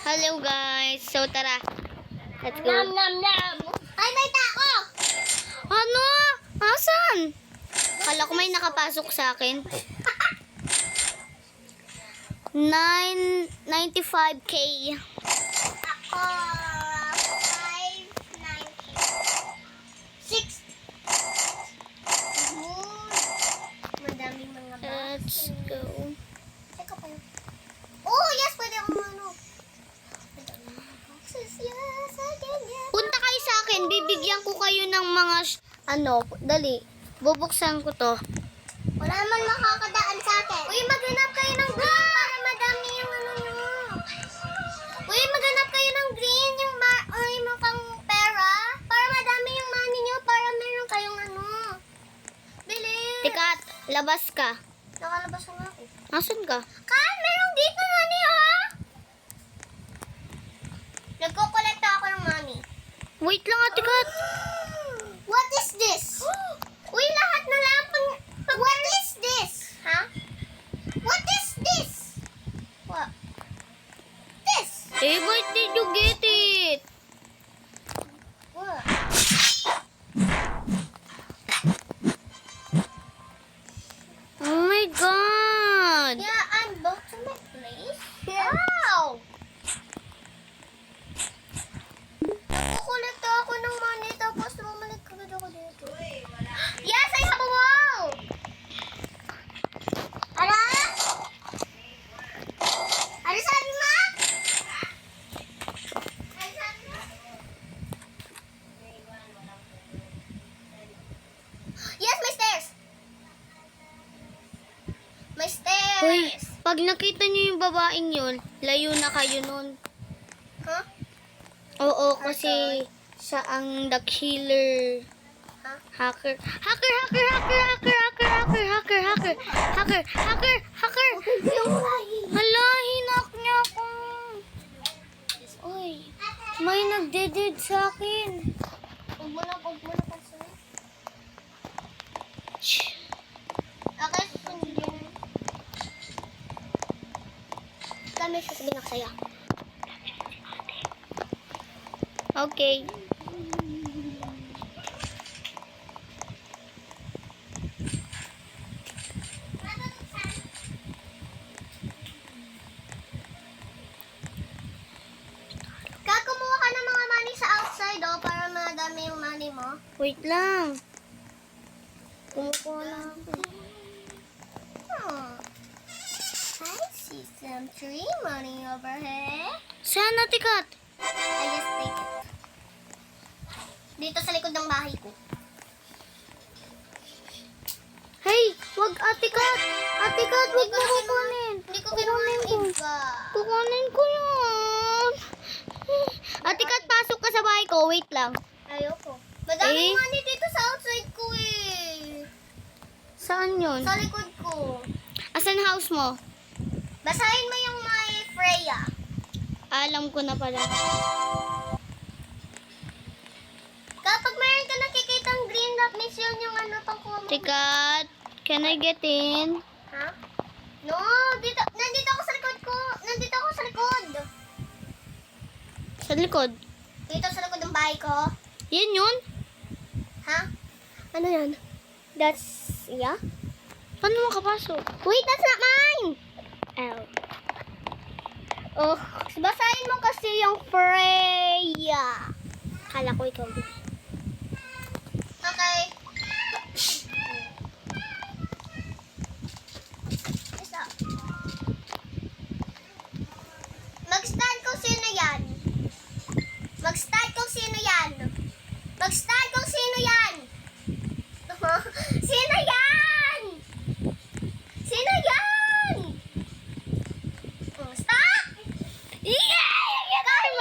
Hello guys. So tara. Let's go. Nam nam nam. Ay, may tao! Ano? Asan? Kala ko may nakapasok sa akin. 95K. Ako, 590. 6. Madaming mga Let's go. Teka pa yun. Oh, yes! Pwede akong ano. Madaming mga boxes. Yes, I can get. Punta kayo sa akin. Bibigyan ko kayo ng mga dali. Bubuksan ko to. Wala man makakadaan sa akin. Uy, maghanap kayo ng green para madami yung ano nyo. Uy, maghanap kayo ng green yung mukhang pera para madami yung money nyo para meron kayong ano. Bilis. Tikat, labas ka. Nakalabas na ako. Asan ka? Kan, meron dito money oh. Nagkukolekta ako ng money. Wait lang, Tikat. What is this? Uy, lahat na lang what is this? Ha? What is this? What? This? Eh, why did you get it? What? Oh my God. Yeah, I'm back to my place. Wow! Kukulekta ako ng money tapos bumalik agad ako dito. Yes, I have a wall! Ano? Ano sabi mo? Ano sabi mo? Yes, may stairs! May stairs! Hoy, pag nakita niyo yung babaeng yun, layo na kayo nun. Huh? Oo, kasi siya ang the killer. Huh? Hacker. Hacker, hacker, hacker, hacker, hacker, hacker, hacker, hacker, hacker, hacker, hacker. Hala, hinak niya ako. Uy, may nagdeded sa akin. Huwag mo na pansin. Shh. Okay, susundin. Kami sasabihin ako sa'yo. Okay. Kumuha ka ng mga money sa outside, oh, para madami yung money mo. Wait lang. Kumukuha lang ako. Oh. I see some tree money over here. Sana, Tikat? I just take it. Dito sa likod ng bahay ko. Hey, wag Ate Kat. Ate Kat, wag mo kukunin. Hindi ko kinuha yung iba. Kukunin ko yun. Ate Kat, pasok ka sa bahay ko. Wait lang. Ayoko. Madaming Eh? money dito sa outside ko eh. Saan yun? Sa likod ko. Asan house mo? Basahin mo yung my Freya. Alam ko na pala. Kapag mayroon ka nakikitang green dot, miss yun yung ano pang kuha mo. Tikat, can I get in? Ha? No, nandito ako sa likod ko. Nandito ako sa likod. Sa likod. Dito sa likod ng bahay ko. Yan yun? Ha? Ano yan? That's, yeah? Paano makapasok? Wait, that's not mine! Ow. Oh, basahin mo kasi yung Freya. Kala ko ikaw din. Okay. Isa. Mag-start kung sino yan. Mag-start kung sino yan. Mag-start kung sino yan. Sino yan? Sino yan? Stop! Yay! Yay!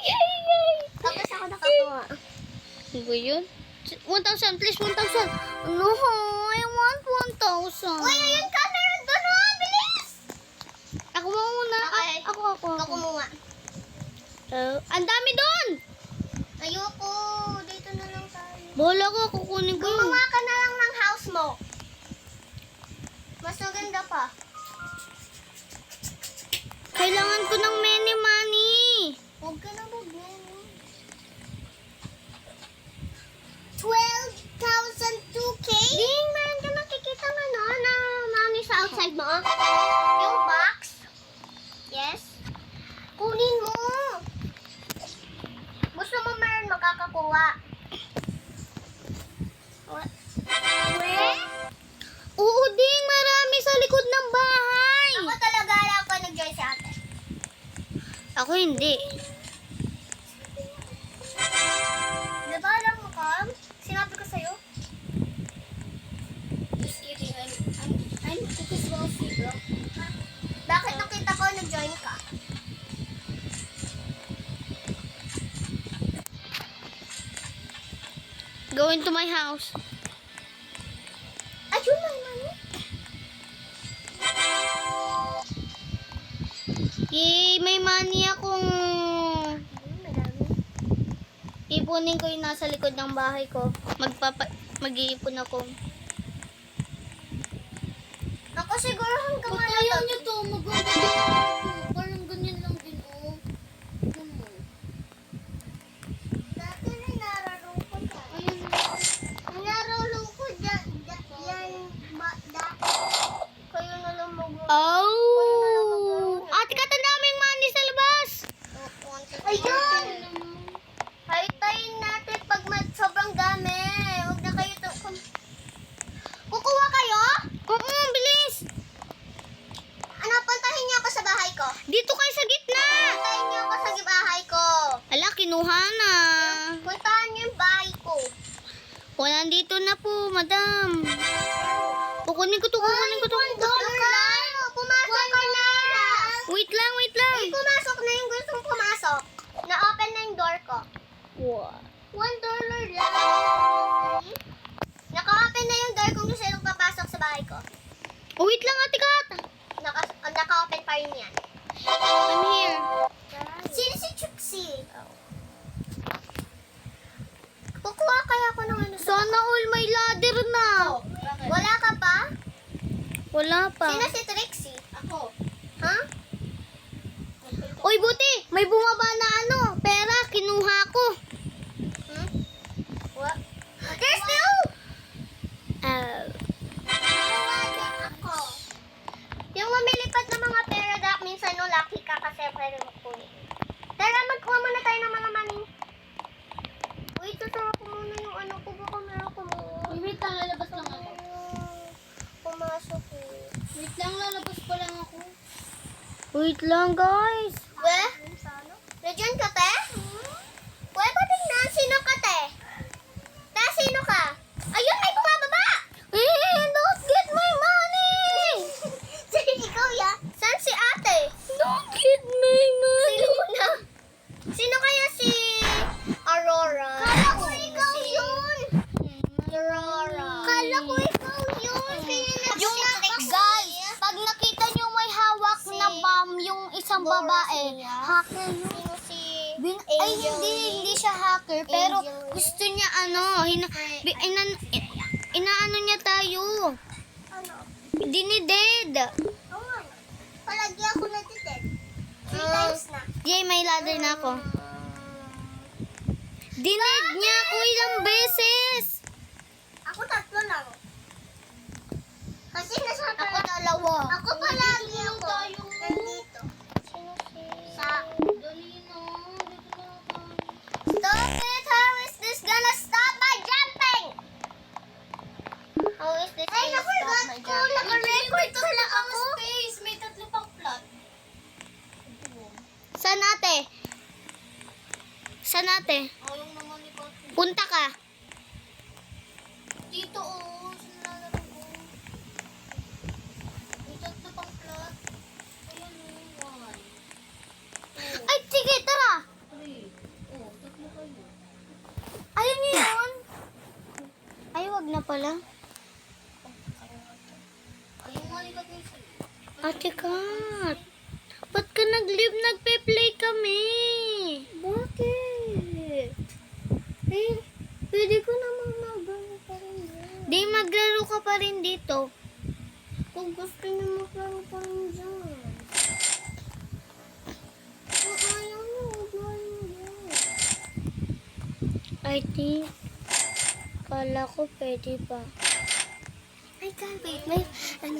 Yay! Tapos ako nakakuha. Ano ba yun? 1,000, please, 1,000. No, I want 1,000. Uy, ayun ka! Meron doon oh! Bilis! Ako muna. Okay. Ako. Ikaw kumuha. Ang dami doon! Ayoko. Dito na lang tayo. Bola ko, kukunin ko yun. Gumawa ka na lang ng house mo. Mas maganda pa. Kailangan ng many money. Huwag ka na mag-menu. 12,002K? Ding, meron ka nakikita ano na money sa outside mo? Yung box? Yes? Kunin mo. Gusto mo meron makakakuha. What? Where? Oo, Ding, marami sa likod ng bahay. Ako talaga alam ko nag-join si ate. Ako hindi. Diba alam mo, Cam? Sinabi ko sa'yo. I'm cookies wealthy, bro. Bakit nakita ko nag-join ka? Go into my house. Ayun na, mami. Yay, may money akong Madami. ipunin ko yung nasa likod ng bahay ko. Mag-iipon ako. Ako siguro hanggang Ba't ano ayaw to? niyo to? Maganda din ako. Parang ganyan lang din, oh. Tignan mo. Dati rin nararo ko dyan. Ayun. Nararo ko dyan. Yan, dati. Kayo na lang Oh! Ate Kat, ang daming money sa labas! Ayun! Haytayin natin pag sobrang dami. Huwag na kayo to. Kukuha kayo? Oo, bilis! Ano, puntahin niyo ako sa bahay ko. Dito kayo sa gitna! Puntahin niyo ako sa bahay ko. Ala, kinuha na. Puntahan niyo yung bahay ko. O, nandito na po, madam. Kukunin ko to, kukunin ko to. Pumasok ka na! Wait lang, wait lang. Pumasok na yung gustong pumasok. Na-open na yung door ko. What? $1 lang. Naka-open na yung door kung gusto nyo papasok sa bahay ko. Oh, wait lang, Ate Kat. Naka-open pa rin yan. I'm here. Sino si Trixie? Kukuha kaya ako ng ano sa... Sana all may ladder na. Wala ka pa? Wala pa. Sino si Trixie? Ako. Ha? Uy, buti. May bumaba na ano. Pera, kinuha ko. Hmm? What? There's no! Ako. Yung mamilipat ng mga pera, minsan no, lucky ka kasi pwede magkunin. Tara, magkuha muna tayo ng mga money. Uy, tuturo ko muna yung ano ko. Baka meron ko muna. Wait lang, lalabas lang ako. Pumasok eh. Wait lang, lalabas pa lang ako. Wait lang, guys. We? Nandiyan ka, te? Pwede pa tingnan. Sino ka, te? Te, sino ka? Ayun, may bumababa! Don't get my money! Ikaw, ya? Saan si ate? Don't get my money! Sino na? Sino kaya si Aurora? Kala ko ikaw yun! Aurora. Kala ko ikaw yun! Yung guys, pag nakita nyo may hawak na bomb yung isang babae, hacker yun. Sino si... Ay, hindi siya hacker, pero Angel. gusto niya inaano niya tayo. Ano? Dinided. Oo nga. Palagi ako natited. 3 times na. Yay, may ladder na ako. Dined niya ako ilang beses. Ako 3 lang. Kasi nasa... Ako 2. Ako palagi ako. Nandito. Sino si... Sa... Stop it! How is this gonna stop my jumping? How is this gonna stop my jumping? Naka-record pala ako. Space, may 3 pang plot. Saan ate? Saan ate? Yung naman ni Patrick. Punta ka. Dito oh. Sinalalaro ko. May 3 pang plot. Ayan oh. 1. Ay, sige, tara. 3. Oh, 3 kayo. Ayun niyo yun. Ay, wag na pala. Ayun nga nilagay sa'yo. Ate Kat, ba't ka nag-live? Nagpe-play kami. Bakit? Eh, pwede ko namang maglaro pa rin dyan. Di, maglaro ka pa rin dito. Kung gusto niyo maglaro pa rin dyan. I think, kala ko pwede pa. I can't wait. May, ano,